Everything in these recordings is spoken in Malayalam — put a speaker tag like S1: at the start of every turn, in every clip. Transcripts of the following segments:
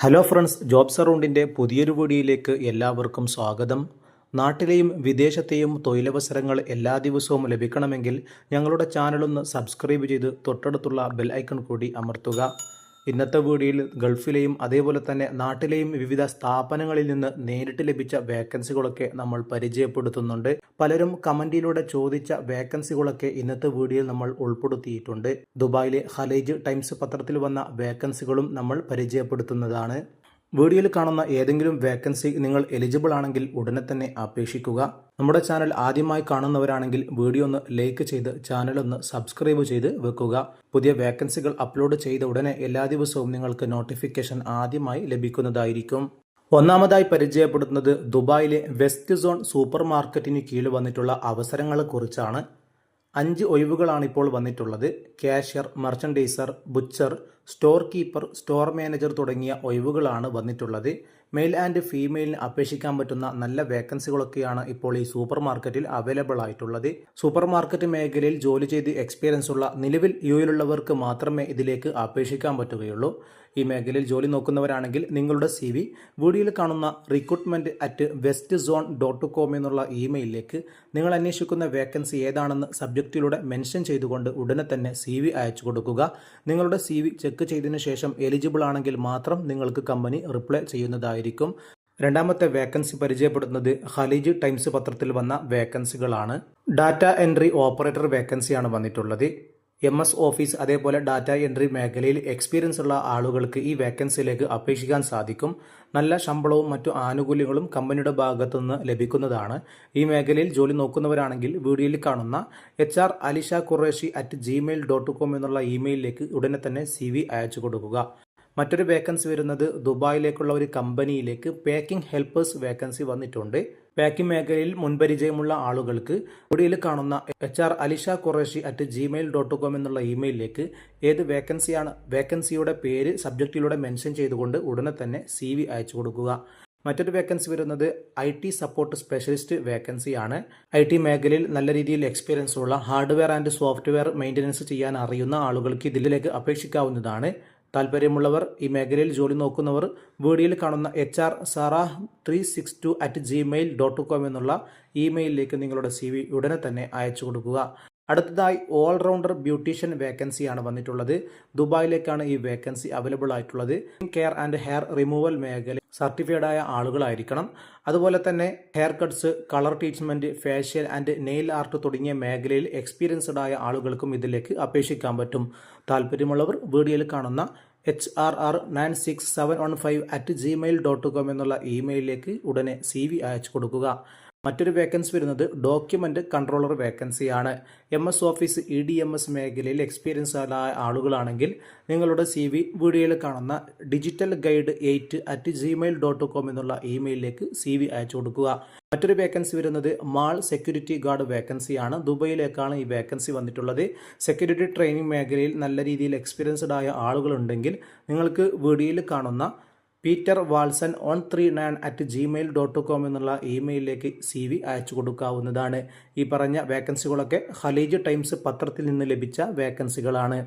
S1: ഹലോ ഫ്രണ്ട്സ്, ജോബ്സ് അറൗണ്ടിൻ്റെ പുതിയൊരു വീഡിയോയിലേക്ക് എല്ലാവർക്കും സ്വാഗതം. നാട്ടിലെയും വിദേശത്തെയും തൊഴിലവസരങ്ങൾ എല്ലാ ദിവസവും ലഭിക്കണമെങ്കിൽ ഞങ്ങളുടെ ചാനലൊന്ന് സബ്സ്ക്രൈബ് ചെയ്ത് തൊട്ടടുത്തുള്ള ബെൽ ഐക്കൺ കൂടി അമർത്തുക. ഇന്നത്തെ വീഡിയോയിൽ ഗൾഫിലെയും അതേപോലെ തന്നെ നാട്ടിലെയും വിവിധ സ്ഥാപനങ്ങളിൽ നിന്ന് നേരിട്ട് ലഭിച്ച വേക്കൻസികളൊക്കെ നമ്മൾ പരിചയപ്പെടുത്തുന്നുണ്ട്. പലരും കമന്റിലൂടെ ചോദിച്ച വേക്കൻസികളൊക്കെ ഇന്നത്തെ വീഡിയോയിൽ നമ്മൾ ഉൾപ്പെടുത്തിയിട്ടുണ്ട്. ദുബായിലെ ഖലീജ് ടൈംസ് പത്രത്തിൽ വന്ന വേക്കൻസികളും നമ്മൾ പരിചയപ്പെടുത്തുന്നതാണ്. വീഡിയോയിൽ കാണുന്ന ഏതെങ്കിലും വേക്കൻസി നിങ്ങൾ എലിജിബിൾ ആണെങ്കിൽ ഉടനെ തന്നെ അപേക്ഷിക്കുക. നമ്മുടെ ചാനൽ ആദ്യമായി കാണുന്നവരാണെങ്കിൽ വീഡിയോ ഒന്ന് ലൈക്ക് ചെയ്ത് ചാനൽ ഒന്ന് സബ്സ്ക്രൈബ് ചെയ്ത് വെക്കുക. പുതിയ വേക്കൻസികൾ അപ്ലോഡ് ചെയ്ത ഉടനെ എല്ലാ ദിവസവും നിങ്ങൾക്ക് നോട്ടിഫിക്കേഷൻ ആദ്യമായി ലഭിക്കുന്നതായിരിക്കും. ഒന്നാമതായി പരിചയപ്പെടുത്തുന്നത് ദുബായിലെ വെസ്റ്റ് സോൺ സൂപ്പർ മാർക്കറ്റിന് കീഴിൽ വന്നിട്ടുള്ള അവസരങ്ങളെ കുറിച്ചാണ്. 5 ഒഴിവുകളാണ് ഇപ്പോൾ വന്നിട്ടുള്ളത്. Cashier, merchandiser, butcher, store keeper, store manager തുടങ്ങിയ ഒഴിവുകളാണ് വന്നിട്ടുള്ളത്. മെയിൽ ആൻഡ് ഫീമെയിലിന് അപേക്ഷിക്കാൻ പറ്റുന്ന നല്ല വേക്കൻസികളൊക്കെയാണ് ഇപ്പോൾ ഈ സൂപ്പർ മാർക്കറ്റിൽ അവൈലബിൾ ആയിട്ടുള്ളത്. സൂപ്പർ മാർക്കറ്റ് മേഖലയിൽ ജോലി ചെയ്ത് എക്സ്പീരിയൻസ് ഉള്ള നിലവിൽ യുഎയിലുള്ളവർക്ക് മാത്രമേ ഇതിലേക്ക് അപേക്ഷിക്കാൻ പറ്റുകയുള്ളൂ. ഈ മേഖലയിൽ ജോലി നോക്കുന്നവരാണെങ്കിൽ നിങ്ങളുടെ CV വീഡിയോയിൽ കാണുന്ന recruitment@westzone.com എന്നുള്ള ഇമെയിലിലേക്ക് നിങ്ങൾ അന്വേഷിക്കുന്ന വേക്കൻസി ഏതാണെന്ന് സബ്ജക്റ്റിലൂടെ മെൻഷൻ ചെയ്തുകൊണ്ട് ഉടനെ തന്നെ CV അയച്ചു കൊടുക്കുക. നിങ്ങളുടെ CV ചെക്ക് ചെയ്തതിനു ശേഷം എലിജിബിൾ ആണെങ്കിൽ മാത്രം നിങ്ങൾക്ക് കമ്പനി റിപ്ലൈ ചെയ്യുന്നതായിരിക്കും. രണ്ടാമത്തെ വേക്കൻസി പരിചയപ്പെടുത്തുന്നത് ഖലീജ് ടൈംസ് പത്രത്തിൽ വന്ന വേക്കൻസികളാണ്. ഡാറ്റ എൻട്രി ഓപ്പറേറ്റർ വേക്കൻസിയാണ് വന്നിട്ടുള്ളത്. MS ഓഫീസ് അതേപോലെ ഡാറ്റ എൻട്രി മേഖലയിൽ എക്സ്പീരിയൻസ് ഉള്ള ആളുകൾക്ക് ഈ വേക്കൻസിയിലേക്ക് അപേക്ഷിക്കാൻ സാധിക്കും. നല്ല ശമ്പളവും മറ്റു ആനുകൂല്യങ്ങളും കമ്പനിയുടെ ഭാഗത്തുനിന്ന് ലഭിക്കുന്നതാണ്. ഈ മേഖലയിൽ ജോലി നോക്കുന്നവരാണെങ്കിൽ വീഡിയോയിൽ കാണുന്ന hralishaqureshi@gmail.com എന്നുള്ള ഇമെയിലിലേക്ക് ഉടനെ തന്നെ CV അയച്ചു കൊടുക്കുക. മറ്റൊരു വേക്കൻസി വരുന്നത് ദുബായിലേക്കുള്ള ഒരു കമ്പനിയിലേക്ക് പാക്കിംഗ് ഹെൽപ്പേഴ്സ് വേക്കൻസി വന്നിട്ടുണ്ട്. പാക്കിംഗ് മേഖലയിൽ മുൻപരിചയമുള്ള ആളുകൾക്ക് വീഡിയോയിൽ കാണുന്ന hralishaqureshi@gmail.com എന്നുള്ള ഇമെയിലിലേക്ക് ഏത് വേക്കൻസിയാണ് വേക്കൻസിയുടെ പേര് സബ്ജക്റ്റിലൂടെ മെൻഷൻ ചെയ്തുകൊണ്ട് ഉടനെ തന്നെ CV അയച്ചു കൊടുക്കുക. മറ്റൊരു വേക്കൻസി വരുന്നത് IT സപ്പോർട്ട് സ്പെഷ്യലിസ്റ്റ് വേക്കൻസിയാണ്. IT മേഖലയിൽ നല്ല രീതിയിൽ എക്സ്പീരിയൻസ് ഉള്ള ഹാർഡ്വെയർ ആൻഡ് സോഫ്റ്റ്വെയർ മെയിൻ്റനൻസ് ചെയ്യാൻ അറിയുന്ന ആളുകൾക്ക് ഇതിലേക്ക് അപേക്ഷിക്കാവുന്നതാണ്. താല്പര്യമുള്ളവർ, ഈ മേഖലയിൽ ജോലി നോക്കുന്നവർ വീഡിയോയിൽ കാണുന്ന hr362@gmail.com എന്നുള്ള ഇമെയിലിലേക്ക് നിങ്ങളുടെ CV ഉടനെ തന്നെ അയച്ചു കൊടുക്കുക. അടുത്തതായി ഓൾറൗണ്ടർ ബ്യൂട്ടീഷ്യൻ വേക്കൻസിയാണ് വന്നിട്ടുള്ളത്. ദുബായിലേക്കാണ് ഈ വേക്കൻസി അവൈലബിൾ ആയിട്ടുള്ളത്. കെയർ ആൻഡ് ഹെയർ റിമൂവൽ മേഖല സർട്ടിഫൈഡ് ആയ ആളുകളായിരിക്കണം. അതുപോലെ തന്നെ hair cuts, colour treatment, facial and nail art തുടങ്ങിയ മേഖലയിൽ എക്സ്പീരിയൻസ്ഡ് ആയ ആളുകൾക്കും ഇതിലേക്ക് അപേക്ഷിക്കാൻ പറ്റും. താല്പര്യമുള്ളവർ വീഡിയോയിൽ കാണുന്ന hrr96715@gmail.com എന്നുള്ള ഇമെയിലിലേക്ക് ഉടനെ CV അയച്ചു കൊടുക്കുക. മറ്റൊരു വേക്കൻസി വരുന്നത് ഡോക്യുമെന്റ് കൺട്രോളർ വേക്കൻസിയാണ്. MS ഓഫീസ് EDMS മേഖലയിൽ എക്സ്പീരിയൻസ് ആയ ആളുകളാണെങ്കിൽ നിങ്ങളുടെ CV വീഡിയോയിൽ കാണുന്ന digitalguide8@gmail.com എന്നുള്ള ഇമെയിലിലേക്ക് CV അയച്ചു കൊടുക്കുക. മറ്റൊരു വേക്കൻസി വരുന്നത് മാൾ സെക്യൂരിറ്റി ഗാർഡ് വേക്കൻസിയാണ്. ദുബൈയിലേക്കാണ് ഈ വേക്കൻസി വന്നിട്ടുള്ളത്. സെക്യൂരിറ്റി ട്രെയിനിങ് മേഖലയിൽ നല്ല രീതിയിൽ എക്സ്പീരിയൻസ്ഡ് ആയ ആളുകളുണ്ടെങ്കിൽ നിങ്ങൾക്ക് വീഡിയോയിൽ കാണുന്ന peterwalson139@gmail.com എന്നുള്ള ഇമെയിലിലേക്ക് CV അയച്ചു കൊടുക്കാവുന്നതാണ്. ഈ പറഞ്ഞ വേക്കൻസികളൊക്കെ ഖലീജ് ടൈംസ് പത്രത്തിൽ നിന്ന് ലഭിച്ച വേക്കൻസികളാണ്.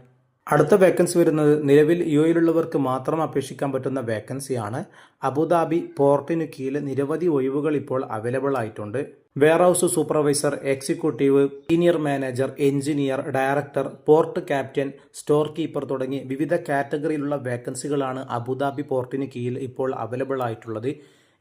S1: അടുത്ത വേക്കൻസി വരുന്നത് നിലവിൽ UAEയിലുള്ളവർക്ക് മാത്രം അപേക്ഷിക്കാൻ പറ്റുന്ന വേക്കൻസിയാണ്. അബുദാബി പോർട്ടിനു കീഴിൽ നിരവധി ഒഴിവുകൾ ഇപ്പോൾ അവൈലബിൾ ആയിട്ടുണ്ട്. Warehouse supervisor, executive, senior manager, engineer, director, port captain, store keeper തുടങ്ങി വിവിധ കാറ്റഗറിയിലുള്ള വേക്കൻസികളാണ് അബുദാബി പോർട്ടിന് കീഴിൽ ഇപ്പോൾ അവൈലബിൾ ആയിട്ടുള്ളത്.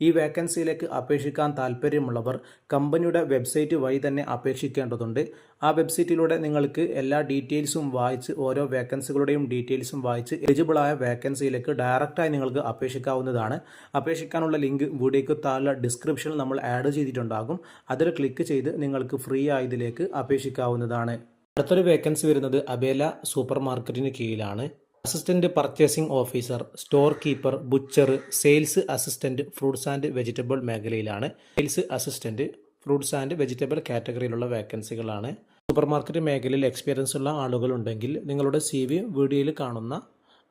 S1: ഈ വേക്കൻസിയിലേക്ക് അപേക്ഷിക്കാൻ താല്പര്യമുള്ളവർ കമ്പനിയുടെ വെബ്സൈറ്റ് വഴി തന്നെ അപേക്ഷിക്കേണ്ടതുണ്ട്. ആ വെബ്സൈറ്റിലൂടെ നിങ്ങൾക്ക് എല്ലാ ഡീറ്റെയിൽസും വായിച്ച് ഓരോ വേക്കൻസികളുടെയും ഡീറ്റെയിൽസും വായിച്ച് എലിജിബിളായ വേക്കൻസിയിലേക്ക് ഡയറക്റ്റായി നിങ്ങൾക്ക് അപേക്ഷിക്കാവുന്നതാണ്. അപേക്ഷിക്കാനുള്ള ലിങ്ക് വീഡിയോയ്ക്ക് താഴെ ഡിസ്ക്രിപ്ഷനിൽ നമ്മൾ ആഡ് ചെയ്തിട്ടുണ്ടാകും. അതിൽ ക്ലിക്ക് ചെയ്ത് നിങ്ങൾക്ക് ഫ്രീ ആയതിലേക്ക് അപേക്ഷിക്കാവുന്നതാണ്. അടുത്തൊരു വേക്കൻസി വരുന്നത് അബേല സൂപ്പർ മാർക്കറ്റിന് കീഴിലാണ്. Assistant purchasing officer, store keeper, butcher, sales assistant, fruits and vegetable മേഖലയിലാണ്. Sales assistant, fruits and vegetable കാറ്റഗറിയിലുള്ള വേക്കൻസികളാണ്. സൂപ്പർ മാർക്കറ്റ് മേഖലയിൽ എക്സ്പീരിയൻസ് ഉള്ള ആളുകളുണ്ടെങ്കിൽ നിങ്ങളുടെ CV വീഡിയോയിൽ കാണുന്ന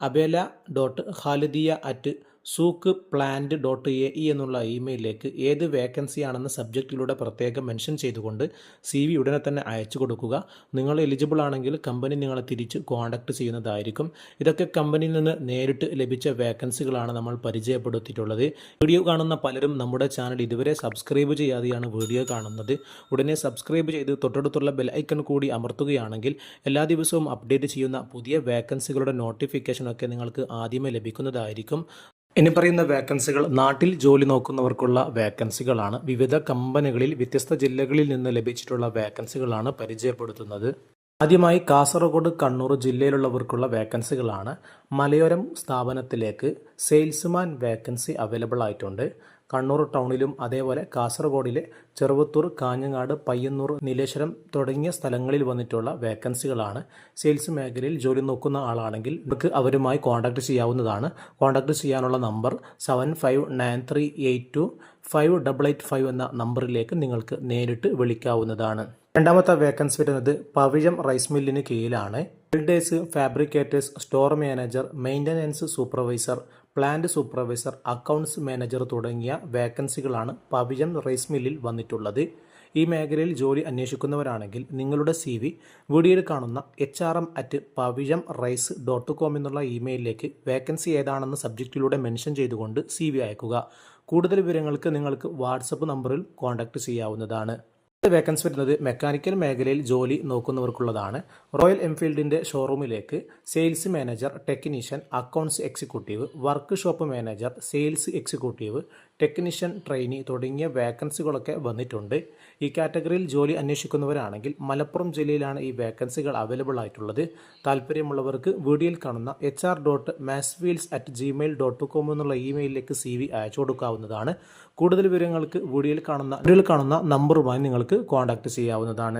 S1: abela.khalidia@ സൂക്ക് പ്ലാന്റ് .ae എന്നുള്ള ഇമെയിലിലേക്ക് ഏത് വേക്കൻസിയാണെന്ന് സബ്ജക്റ്റിലൂടെ പ്രത്യേകം മെൻഷൻ ചെയ്തുകൊണ്ട് CV ഉടനെ തന്നെ അയച്ചു കൊടുക്കുക. നിങ്ങൾ എലിജിബിൾ ആണെങ്കിൽ കമ്പനി നിങ്ങളെ തിരിച്ച് കോൺടാക്റ്റ് ചെയ്യുന്നതായിരിക്കും. ഇതൊക്കെ കമ്പനിയിൽ നിന്ന് നേരിട്ട് ലഭിച്ച വേക്കൻസികളാണ് നമ്മൾ പരിചയപ്പെടുത്തിയിട്ടുള്ളത്. വീഡിയോ കാണുന്ന പലരും നമ്മുടെ ചാനൽ ഇതുവരെ സബ്സ്ക്രൈബ് ചെയ്യാതെയാണ് വീഡിയോ കാണുന്നത്. ഉടനെ സബ്സ്ക്രൈബ് ചെയ്ത് തൊട്ടടുത്തുള്ള ബെൽ ഐക്കൺ കൂടി അമർത്തുകയാണെങ്കിൽ എല്ലാ ദിവസവും അപ്ഡേറ്റ് ചെയ്യുന്ന പുതിയ വേക്കൻസികളുടെ നോട്ടിഫിക്കേഷനൊക്കെ നിങ്ങൾക്ക് ആദ്യമേ ലഭിക്കുന്നതായിരിക്കും. ഇനി പറയുന്ന വേക്കൻസികൾ നാട്ടിൽ ജോലി നോക്കുന്നവർക്കുള്ള വേക്കൻസികളാണ്. വിവിധ കമ്പനികളിൽ വ്യത്യസ്ത ജില്ലകളിൽ നിന്ന് ലഭിച്ചിട്ടുള്ള വേക്കൻസികളാണ് പരിചയപ്പെടുത്തുന്നത്. ആദ്യമായി കാസർഗോഡ്, കണ്ണൂർ ജില്ലയിലുള്ളവർക്കുള്ള വേക്കൻസികളാണ്. മലയോരം സ്ഥാപനത്തിലേക്ക് സെയിൽസ്മാൻ വേക്കൻസി അവൈലബിൾ ആയിട്ടുണ്ട്. കണ്ണൂർ ടൗണിലും അതേപോലെ കാസർഗോഡിലെ ചെറുവത്തൂർ, കാഞ്ഞങ്ങാട്, പയ്യന്നൂർ, നീലേശ്വരം തുടങ്ങിയ സ്ഥലങ്ങളിൽ വന്നിട്ടുള്ള വേക്കൻസികളാണ്. സെയിൽസ് മേഖലയിൽ ജോലി നോക്കുന്ന ആളാണെങ്കിൽ നിങ്ങൾക്ക് അവരുമായി കോൺടാക്റ്റ് ചെയ്യാവുന്നതാണ്. കോൺടാക്റ്റ് ചെയ്യാനുള്ള നമ്പർ 7593825885 എന്ന നമ്പറിലേക്ക് നിങ്ങൾക്ക് നേരിട്ട് വിളിക്കാവുന്നതാണ്. രണ്ടാമത്തെ വേക്കൻസി വരുന്നത് പവിഴം റൈസ് മില്ലിന് കീഴിലാണ്. Builders, fabricators, store manager, maintenance supervisor, plant supervisor, accounts manager തുടങ്ങിയ വേക്കൻസികളാണ് പവിഴം റൈസ് മില്ലിൽ വന്നിട്ടുള്ളത്. ഈ മേഖലയിൽ ജോലി അന്വേഷിക്കുന്നവരാണെങ്കിൽ നിങ്ങളുടെ CV വീഡിയോയിൽ കാണുന്ന hrm@pavilamrice.com എന്നുള്ള ഇമെയിലിലേക്ക് വേക്കൻസി ഏതാണെന്ന് സബ്ജക്റ്റിലൂടെ മെൻഷൻ ചെയ്തുകൊണ്ട് CV അയക്കുക. കൂടുതൽ വിവരങ്ങൾക്ക് നിങ്ങൾക്ക് വാട്സപ്പ് നമ്പറിൽ കോൺടാക്റ്റ് ചെയ്യാവുന്നതാണ്. വേക്കൻസി വരുന്നത് മെക്കാനിക്കൽ മേഖലയിൽ ജോലി നോക്കുന്നവർക്കുള്ളതാണ്. റോയൽ എൻഫീൽഡിൻ്റെ ഷോറൂമിലേക്ക് sales manager, technician, accounts executive, work shop manager, sales executive, technician trainee തുടങ്ങിയ വേക്കൻസികളൊക്കെ വന്നിട്ടുണ്ട്. ഈ കാറ്റഗറിയിൽ ജോലി അന്വേഷിക്കുന്നവരാണെങ്കിൽ മലപ്പുറം ജില്ലയിലാണ് ഈ വേക്കൻസികൾ അവൈലബിൾ ആയിട്ടുള്ളത്. താല്പര്യമുള്ളവർക്ക് വീഡിയോയിൽ കാണുന്ന hr.masswheels@gmail.com എന്നുള്ള ഇമെയിലിലേക്ക് CV അയച്ചു കൊടുക്കാവുന്നതാണ്. കൂടുതൽ വിവരങ്ങൾക്ക് വീഡിയോയിൽ കാണുന്ന നമ്പറുമായി നിങ്ങൾക്ക് കോൺടാക്റ്റ് ചെയ്യാവുന്നതാണ്.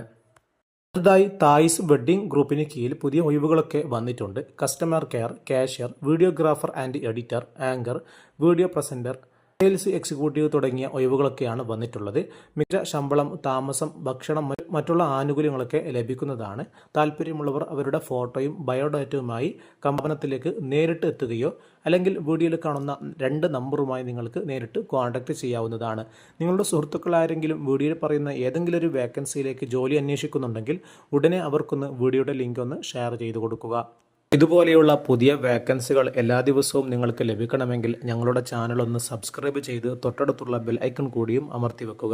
S1: അടുത്തതായി തായിസ് വെഡ്ഡിംഗ് ഗ്രൂപ്പിന് കീഴിൽ പുതിയ ഒഴിവുകളൊക്കെ വന്നിട്ടുണ്ട്. Customer care, cashier, videographer and editor, anchor, video presenter, sales executive തുടങ്ങിയ ഒഴിവുകളൊക്കെയാണ് വന്നിട്ടുള്ളത്. മികച്ച ശമ്പളം, താമസം, ഭക്ഷണം, മറ്റുള്ള ആനുകൂല്യങ്ങളൊക്കെ ലഭിക്കുന്നതാണ്. താല്പര്യമുള്ളവർ അവരുടെ ഫോട്ടോയും ബയോഡാറ്റയുമായി സ്ഥാപനത്തിലേക്ക് നേരിട്ട് എത്തുകയോ അല്ലെങ്കിൽ വീഡിയോയിൽ കാണുന്ന 2 നമ്പറുമായി നിങ്ങൾക്ക് നേരിട്ട് കോൺടാക്റ്റ് ചെയ്യാവുന്നതാണ്. നിങ്ങളുടെ സുഹൃത്തുക്കളാരെങ്കിലും വീഡിയോയിൽ പറയുന്ന ഏതെങ്കിലും ഒരു വേക്കൻസിയിലേക്ക് ജോലി അന്വേഷിക്കുന്നുണ്ടെങ്കിൽ ഉടനെ അവർക്കൊന്ന് വീഡിയോയുടെ ലിങ്ക് ഒന്ന് ഷെയർ ചെയ്ത് കൊടുക്കുക. ഇതുപോലെയുള്ള പുതിയ വേക്കൻസികൾ എല്ലാ ദിവസവും നിങ്ങൾക്ക് ലഭിക്കണമെങ്കിൽ ഞങ്ങളുടെ ചാനൽ ഒന്ന് സബ്സ്ക്രൈബ് ചെയ്ത് തൊട്ടടുത്തുള്ള ബെൽ ഐക്കൺ കൂടിയും അമർത്തി വെക്കുക.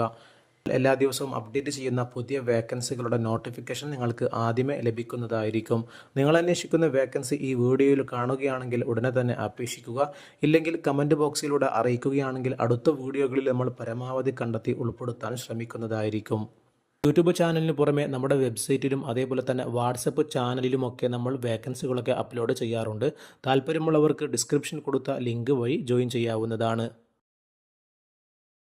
S1: എല്ലാ ദിവസവും അപ്ഡേറ്റ് ചെയ്യുന്ന പുതിയ വേക്കൻസികളുടെ നോട്ടിഫിക്കേഷൻ നിങ്ങൾക്ക് ആദ്യമേ ലഭിക്കുന്നതായിരിക്കും. നിങ്ങൾ അന്വേഷിക്കുന്ന വേക്കൻസി ഈ വീഡിയോയിൽ കാണുകയാണെങ്കിൽ ഉടനെ തന്നെ അപേക്ഷിക്കുക. ഇല്ലെങ്കിൽ കമൻറ്റ് ബോക്സിലൂടെ അറിയിക്കുകയാണെങ്കിൽ അടുത്ത വീഡിയോകളിൽ നമ്മൾ പരമാവധി കണ്ടെത്തി ഉൾപ്പെടുത്താൻ ശ്രമിക്കുന്നതായിരിക്കും. യൂട്യൂബ് ചാനലിന് പുറമെ നമ്മുടെ വെബ്സൈറ്റിലും അതേപോലെ തന്നെ വാട്സപ്പ് ചാനലിലുമൊക്കെ നമ്മൾ വേക്കൻസികളൊക്കെ അപ്ലോഡ് ചെയ്യാറുണ്ട്. താല്പര്യമുള്ളവർക്ക് ഡിസ്ക്രിപ്ഷൻ കൊടുത്ത ലിങ്ക് വഴി ജോയിൻ ചെയ്യാവുന്നതാണ്.